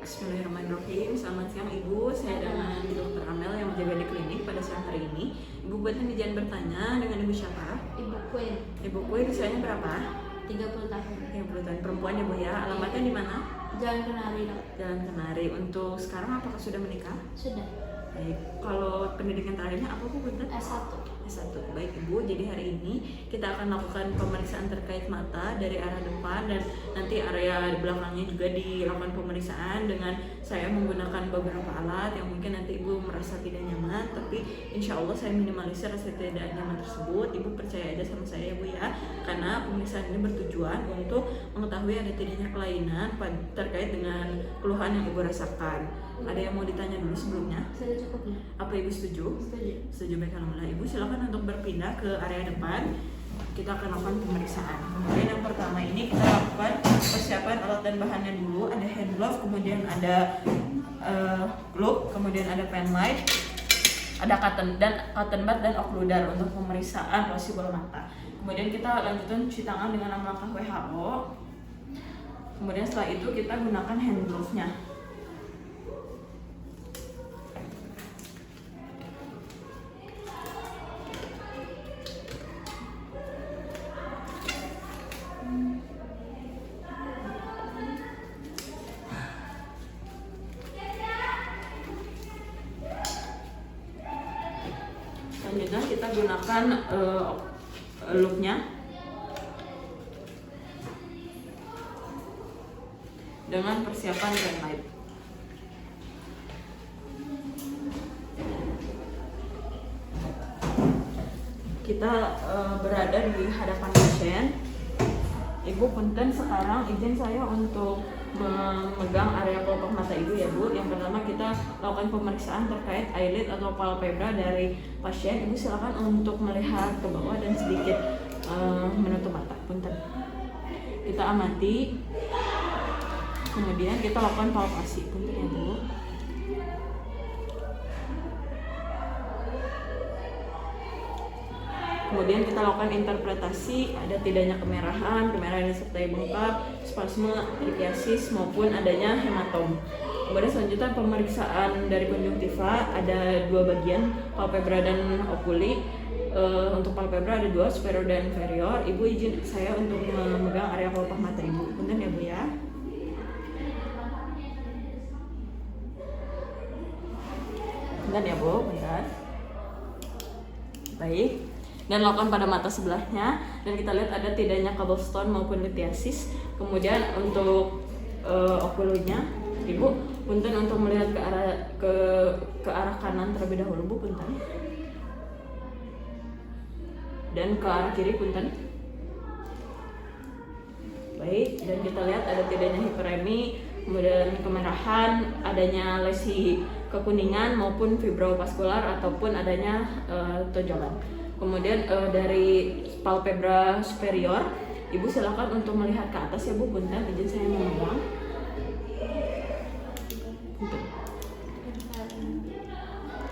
Bismillahirrahmanirrahim. Selamat siang Ibu, saya dengan Dr. Amel yang menjaga di klinik pada siang hari ini. Ibu buatkan izin bertanya dengan Ibu siapa? Ibu Queen. Ibu Queen usianya berapa? 30 tahun. 30 tahun, perempuan ya Bu ya. Alamatnya di mana? Jalan Kenari, Dok. Jalan Kenari. Untuk sekarang apakah sudah menikah? Sudah. Baik. Kalau pendidikan terakhirnya apa Bu? S1. S1. Baik Ibu, jadi hari ini kita akan lakukan pemeriksaan terkait mata dari arah depan dan nanti area belakangnya juga dilakukan pemeriksaan dengan saya menggunakan beberapa alat yang mungkin nanti Ibu merasa tidak nyaman, tapi insya Allah saya minimalisir rasa tidak nyaman tersebut. Ibu percaya aja sama saya ya Bu ya, karena pemeriksaan ini bertujuan untuk mengetahui ada tidaknya kelainan terkait dengan keluhan yang Ibu rasakan. Ada yang mau ditanya dulu sebelumnya? Sudah cukup ya? Apa Ibu setuju? Setuju. Setuju, baik. Alhamdulillah. Ibu silakan untuk berpindah ke area depan. Kita akan lakukan pemeriksaan. Kemudian yang pertama ini kita lakukan persiapan alat dan bahannya dulu. Ada hand glove, kemudian ada glove, kemudian ada pen light, ada cotton bud dan occluder untuk pemeriksaan rossi bola mata. Kemudian kita lanjutkan cuci tangan dengan 6 langkah WHO. Kemudian setelah itu kita gunakan hand glove-nya. Selanjutnya kita gunakan loop-nya dengan persiapan pen light. Kita berada di hadapan pasien. Ibu punten, sekarang izin saya untuk memegang area kelopak mata Ibu ya Bu. Yang pertama kita lakukan pemeriksaan terkait eyelid atau palpebra dari pasien. Ibu silakan untuk melihat ke bawah dan sedikit menutup mata. Punten. Kita amati. Kemudian kita lakukan palpasi. Punten ya Bu. Kemudian kita lakukan interpretasi, ada tidaknya kemerahan yang disertai bengkak, spasme, epiasis maupun adanya hematom. Kemudian selanjutnya pemeriksaan dari konjungtiva, ada 2 bagian, palpebra dan okuli. Untuk palpebra ada 2, superior dan inferior. Ibu izin saya untuk memegang area kelopak mata Ibu. Punten ya Bu ya. Punten ya Bu, punten. Baik. Dan lakukan pada mata sebelahnya, dan kita lihat ada tidaknya cobblestone maupun litiasis. Kemudian untuk okulunya, Ibu punten untuk melihat ke arah kanan terlebih dahulu Bu, punten. Dan ke arah kiri, punten. Baik, dan kita lihat ada tidaknya hiperemi, kemudian kemerahan, adanya lesi kekuningan maupun fibrovaskular ataupun adanya tonjolan. Kemudian dari palpebra superior, Ibu silakan untuk melihat ke atas ya Bu, punten, izin saya memegang.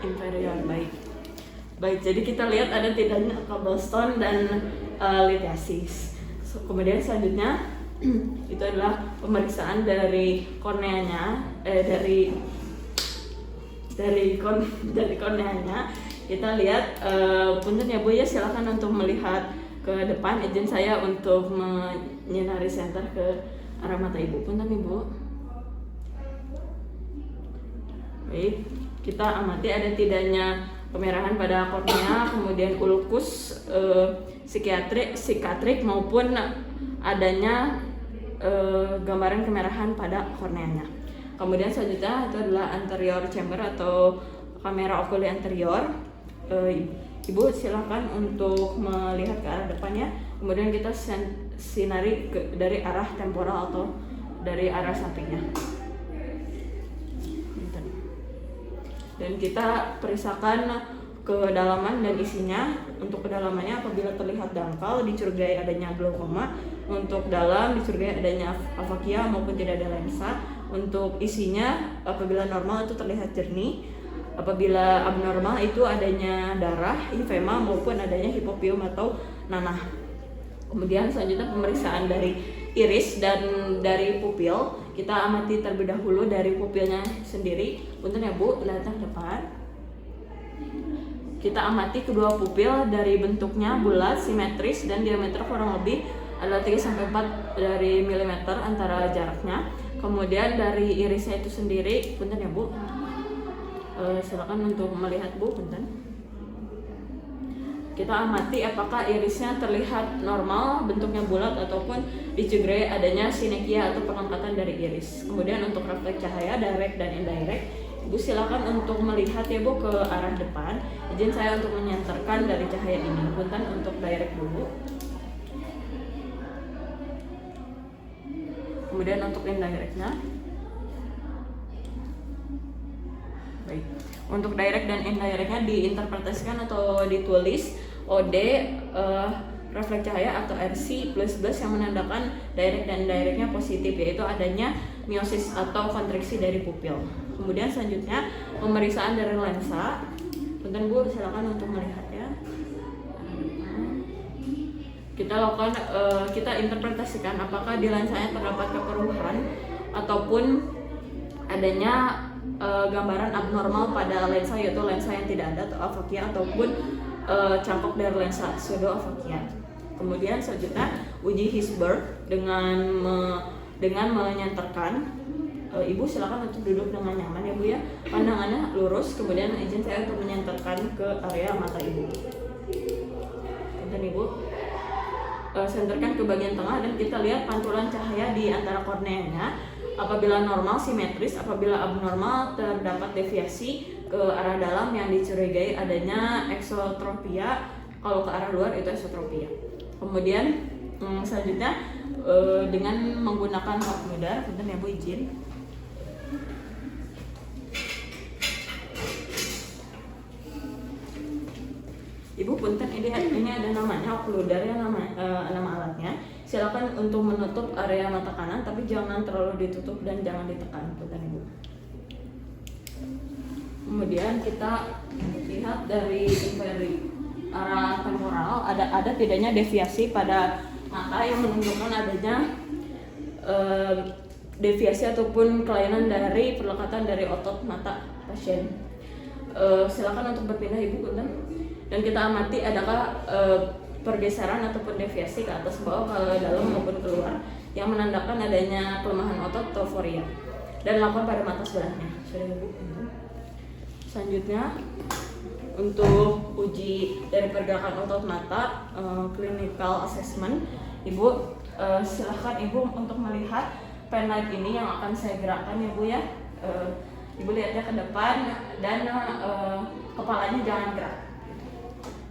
Inferior, baik. Baik, jadi kita lihat ada tidaknya cobblestone dan litiasis. Kemudian selanjutnya itu adalah pemeriksaan dari korneanya, dari korneanya. Kita lihat, punten ya Bu ya, silakan untuk melihat ke depan. Izin saya untuk menyinari senter ke arah mata Ibu. Punten Ibu. Baik, kita amati ada tidaknya kemerahan pada kornea, kemudian ulkus, sikatrik maupun adanya gambaran kemerahan pada korneanya. Kemudian selanjutnya itu adalah anterior chamber atau kamera okuli anterior. Ibu silakan untuk melihat ke arah depannya. Kemudian kita sinari dari arah temporal atau dari arah sampingnya. Dan kita periksakan kedalaman dan isinya. Untuk kedalamannya, apabila terlihat dangkal dicurigai adanya glaukoma. Untuk dalam dicurigai adanya afakia maupun tidak ada lensa. Untuk isinya, apabila normal itu terlihat jernih. Apabila abnormal itu adanya darah, infema maupun adanya hipopium atau nanah. Kemudian selanjutnya pemeriksaan dari iris dan dari pupil. kita amati terlebih dahulu dari pupilnya sendiri. Punten ya Bu, lihat yang depan. Kita amati kedua pupil dari bentuknya bulat, simetris, dan diameter kurang lebih adalah 3-4 dari milimeter antara jaraknya. Kemudian dari irisnya itu sendiri, punten ya Bu. Silakan untuk melihat Bu, punten. Kita amati apakah irisnya terlihat normal, bentuknya bulat ataupun dicederai adanya sinekia atau pengangkatan dari iris. Kemudian untuk refleks cahaya direct dan indirect, Ibu silakan untuk melihat ya Bu ke arah depan. Izin saya untuk menyenterkan dari cahaya ini. Punten untuk direct dulu. Kemudian untuk indirectnya. Baik. Untuk direct dan indirectnya diinterpretasikan atau ditulis OD refleks cahaya atau RC plus yang menandakan direct dan indirectnya positif, yaitu adanya meiosis atau kontraksi dari pupil. Kemudian selanjutnya pemeriksaan dari lensa. Punten Bu, silakan untuk melihatnya. Kita lakukan kita interpretasikan apakah di lensanya terdapat kekeruhan ataupun adanya gambaran abnormal pada lensa, yaitu lensa yang tidak ada atau afakia ataupun cangkok dari lensa pseudo afakia. Kemudian selanjutnya uji Hirschberg dengan menyenterkan. Ibu silakan untuk duduk dengan nyaman ya Bu ya. Pandangannya lurus, kemudian izin saya untuk menyenterkan ke area mata Ibu. Dan Ibu senterkan ke bagian tengah dan kita lihat pantulan cahaya di antara korneanya. Apabila normal simetris, apabila abnormal terdapat deviasi ke arah dalam yang dicurigai adanya eksotropia, kalau ke arah luar itu esotropia. Kemudian selanjutnya dengan menggunakan makmudar, punten ya Bu, izin. Ibu punten, ini ada namanya okludar ya, nama alatnya. Silakan untuk menutup area mata kanan, tapi jangan terlalu ditutup dan jangan ditekan, punten Ibu. Kemudian kita lihat dari inferi arah temporal, ada tidaknya deviasi pada mata yang menunjukkan adanya deviasi ataupun kelainan dari perlekatan dari otot mata pasien. Silakan untuk berpindah Ibu, punten. Dan kita amati adakah pergeseran ataupun deviasi ke atas bawah, ke dalam maupun keluar yang menandakan adanya kelemahan otot atau foria, dan lakukan pada mata sebelahnya. Sudah Ibu. Selanjutnya untuk uji dari pergerakan otot mata, clinical assessment, Ibu silahkan Ibu untuk melihat penlight ini yang akan saya gerakkan ya Bu ya. Ibu lihatnya ke depan dan kepalanya jangan gerak.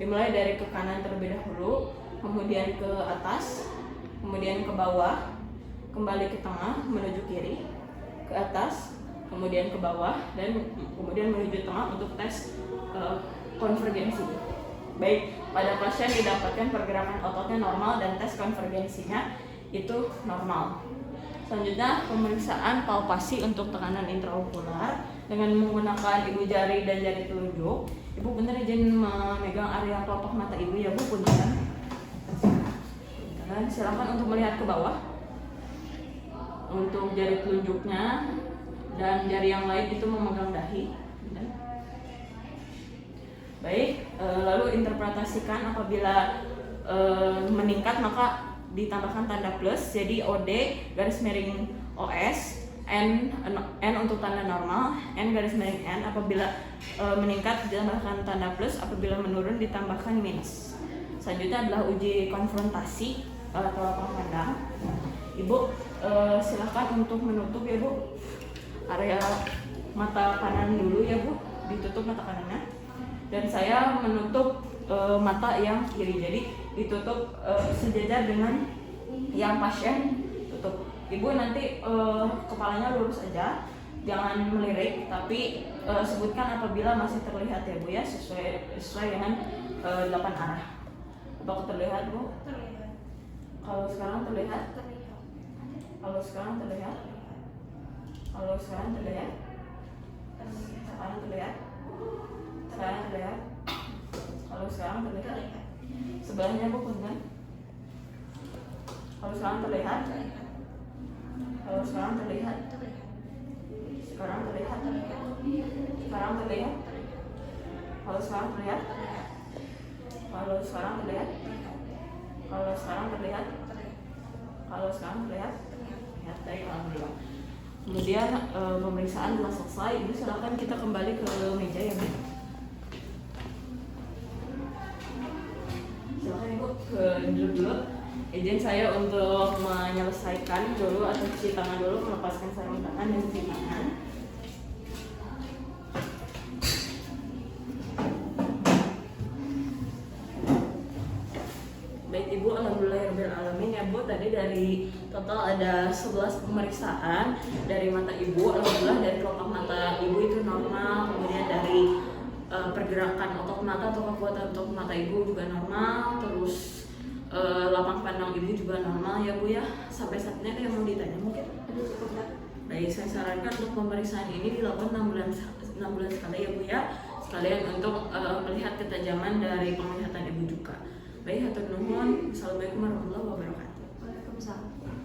Dimulai dari ke kanan terlebih dahulu, kemudian ke atas, kemudian ke bawah, kembali ke tengah menuju kiri, ke atas, kemudian ke bawah, dan kemudian menuju tengah untuk tes konvergensi. Baik, pada pasien didapatkan pergerakan ototnya normal dan tes konvergensinya itu normal. Selanjutnya pemeriksaan palpasi untuk tekanan intraokular dengan menggunakan ibu jari dan jari telunjuk. Ibu punten izin memegang area kelopak mata Ibu ya Bu, punten. Dan silakan untuk melihat ke bawah. Untuk jari telunjuknya dan jari yang lain itu memegang dahi. Baik, lalu interpretasikan apabila meningkat maka ditambahkan tanda plus, jadi OD garis miring OS, N untuk tanda normal, N garis miring N. Apabila meningkat ditambahkan tanda plus, apabila menurun ditambahkan minus. Selanjutnya adalah uji konfrontasi telapak pandang. Ibu silahkan untuk menutup ya Bu area mata kanan dulu ya Bu, ditutup mata kanannya, dan saya menutup mata yang kiri, jadi ditutup sejajar dengan yang pasien tutup. Ibu nanti kepalanya lurus aja, jangan melirik, tapi sebutkan apabila masih terlihat ya Bu ya, sesuai dengan 8 arah. Apakah terlihat Bu? Terlihat. Kalau sekarang terlihat? Terlihat. Kalau sekarang terlihat? Kalau sekarang terlihat? Sekarang terlihat? Sekarang terlihat? Kalau sekarang terlihat? Sebelahnya Bu punten. Kalau sekarang terlihat? Kalau sekarang terlihat? Terlihat. Sekarang terlihat? Terlihat. Sekarang terlihat? Kalau sekarang terlihat? Terlihat. Kalau sekarang terlihat? Terlihat. Kalau sekarang terlihat? Terlihat. Kalau sekarang terlihat? Terlihat. Terlihat, baik, alhamdulillah. Kemudian pemeriksaan telah selesai. Ibu silakan kita kembali ke meja ya, Bu. Silakan Ibu duduk dulu. Izin saya untuk menyelesaikan dulu atau cuci tangan dulu, melepaskan sarung tangan dan cuci tangan. Baik Ibu, alhamdulillahirabbil alamin ya Bu. Tadi dari total ada 11 pemeriksaan dari mata Ibu. Alhamdulillah dari kelopak mata Ibu itu normal. Kemudian dari pergerakan otot mata atau kekuatan otot mata Ibu juga normal. Terus lapang pandang Ibu juga normal ya Bu ya. Sampai saat ini ada yang mau ditanya mungkin? Ada cukup Kak. Baik, saya sarankan untuk pemeriksaan ini dilakukan 6 bulan sekali ya Bu ya. Sekalian untuk melihat ketajaman dari penglihatan Ibu juga. Baik, hatur nuhun. Assalamualaikum warahmatullahi wabarakatuh. Waalaikumsalam.